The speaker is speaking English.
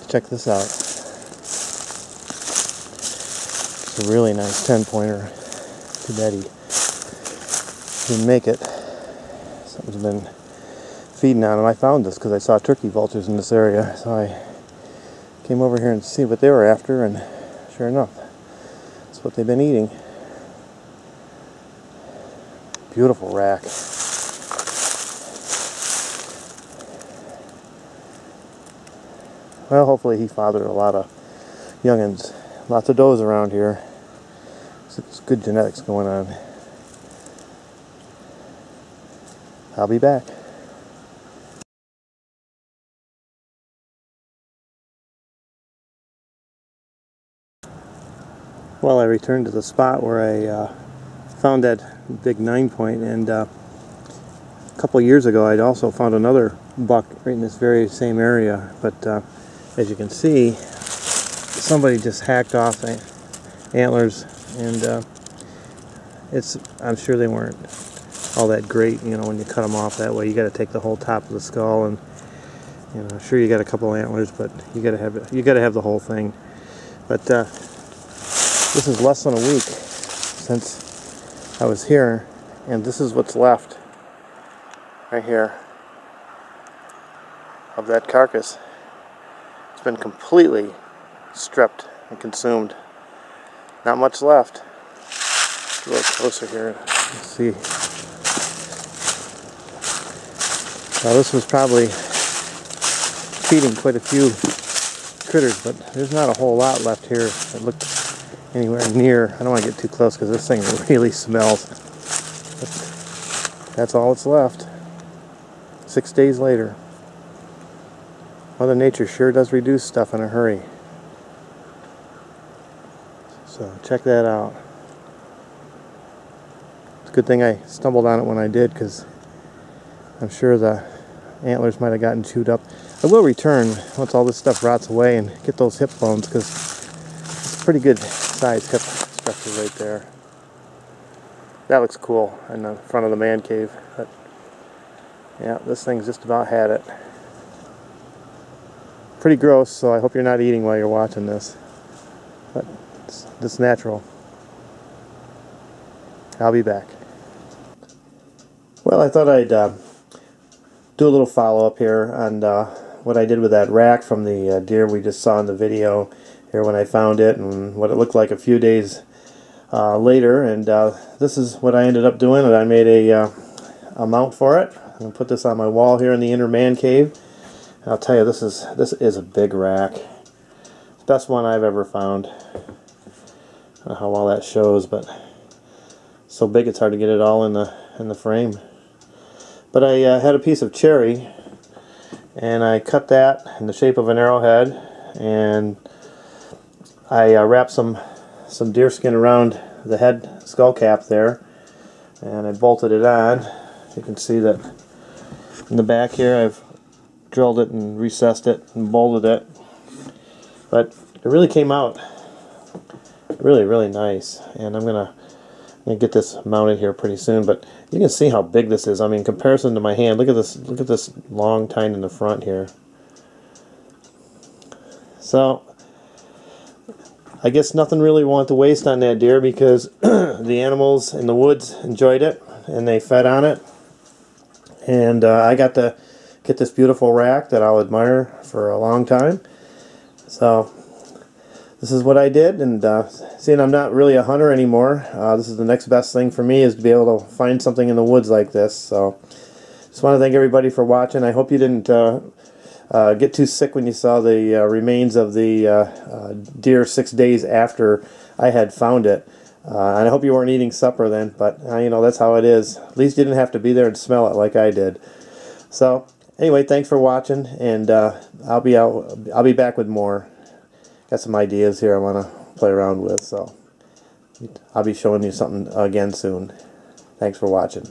check this out. It's a really nice 10-pointer. Too bad he didn't make it. Something's been feeding on him. I found this because I saw turkey vultures in this area, so I came over here and see what they were after, and sure enough, that's what they've been eating. Beautiful rack. Well, hopefully he fathered a lot of youngins. Lots of does around here. It's good genetics going on. I'll be back. Well, I returned to the spot where I found that big 9-point, and a couple years ago I'd also found another buck right in this very same area, but as you can see, somebody just hacked off the antlers, and I'm sure they weren't all that great, you know, when you cut them off that way. You got to take the whole top of the skull, and you know, sure, you got a couple antlers, but you got to have the whole thing. But this is less than a week since I was here, and this is what's left right here of that carcass. It's been completely stripped and consumed. Not much left. Get a little closer here. Let's see. Now this was probably feeding quite a few critters, but there's not a whole lot left here that looked anywhere near. I don't want to get too close because this thing really smells. But that's all that's left. 6 days later. Mother Nature sure does reduce stuff in a hurry. So check that out. It's a good thing I stumbled on it when I did, because I'm sure the antlers might have gotten chewed up. I will return once all this stuff rots away and get those hip bones, because it's a pretty good size hip structure right there. That looks cool in the front of the man cave. But yeah, this thing's just about had it. Pretty gross, so I hope you're not eating while you're watching this. But it's natural. I'll be back. Well, I thought I'd do a little follow-up here on what I did with that rack from the deer we just saw in the video here when I found it, and what it looked like a few days later. And this is what I ended up doing, and I made a mount for it. I'm going to put this on my wall here in the inner man cave. I'll tell you, this is a big rack. It's the best one I've ever found. I don't know how well that shows, but it's so big it's hard to get it all in the frame. But I had a piece of cherry, and I cut that in the shape of an arrowhead, and I wrapped some deer skin around the head skull cap there, and I bolted it on. You can see that in the back here I've drilled it and recessed it and bolted it, but it really came out really nice, and I'm gonna get this mounted here pretty soon. But you can see how big this is. I mean, in comparison to my hand, look at this long tine in the front here. So I guess nothing really went to waste on that deer, because the animals in the woods enjoyed it and they fed on it, and I got to get this beautiful rack that I'll admire for a long time. So this is what I did, and seeing I'm not really a hunter anymore, this is the next best thing for me, is to be able to find something in the woods like this. So just want to thank everybody for watching. I hope you didn't get too sick when you saw the remains of the deer 6 days after I had found it. And I hope you weren't eating supper then, but you know, that's how it is. At least you didn't have to be there and smell it like I did. So anyway, thanks for watching, and I'll be back with more. Got some ideas here I want to play around with, so I'll be showing you something again soon. Thanks for watching.